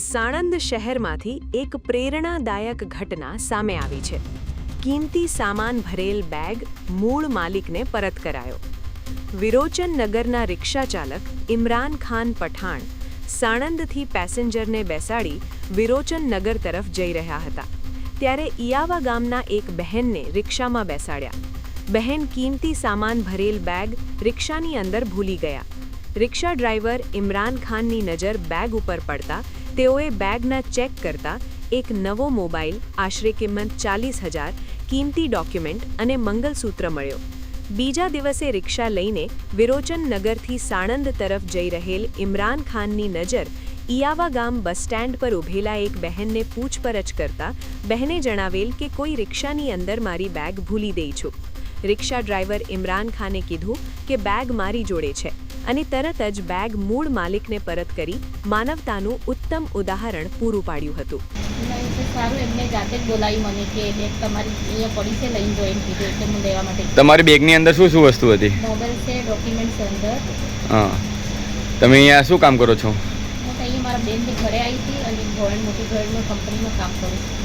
સાણંદ શહેરમાંથી એક પ્રેરણાદાયક ઘટના સામે આવી છે। કિંમતી સામાન ભરેલ બેગ મૂળ માલિકને પરત કરાયો। વિરોચન નગરના રિક્ષા ચાલક ઇમરાન ખાન પઠાણ સાણંદથી પેસેન્જરને બેસાડી વિરોચન નગર તરફ જઈ રહ્યા હતા। ત્યારે ઇયાવા ગામના એક બહેનને રિક્ષામાં બેસાડ્યા। બહેન કિંમતી સામાન ભરેલ બેગ રિક્ષાની અંદર ભૂલી ગયા। રિક્ષા ડ્રાઈવર ઇમરાન ખાનની નજર બેગ ઉપર પડતા તેઓએ બેગના ચેક કરતા એક નવો મોબાઈલ, આશરે કિંમત 40,000, કિંમતી ડોક્યુમેન્ટ અને મંગલસૂત્ર મળ્યો। બીજા દિવસે રિક્ષા લઈને વિરોચન નગરથી સાણંદ તરફ જઈ રહેલ ઇમરાન ખાનની નજર ઇયાવા ગામ બસ સ્ટેન્ડ પર ઊભેલા એક બહેનને પૂછપરછ કરતા બહેને જણાવેલ કે કોઈ રિક્ષાની અંદર મારી બેગ ભૂલી દઈ છું। રિક્ષા ડ્રાઈવર ઇમરાન ખાને કીધું કે બેગ મારી જોડે છે અને તરત જ બેગ મૂળ માલિકને પરત કરી માનવતાનું ઉત્તમ ઉદાહરણ પૂરું પાડ્યું હતું। સારું, એમને જાતે જ બોલાવી મને કે બેગ તમારી અહીંયા પડી છે, લઈને જો એમ કીધું એટલે હું લેવા માટે। તમારી બેગની અંદર શું શું વસ્તુ હતી? મોબાઈલ છે, ડોક્યુમેન્ટ છે અંદર। હા, તમે અહીંયા શું કામ કરો છો? હું અહીંયા મારા બેનની ઘરે આવી હતી અને મોટી ઘરમાં કંપનીમાં કામ કરું છું।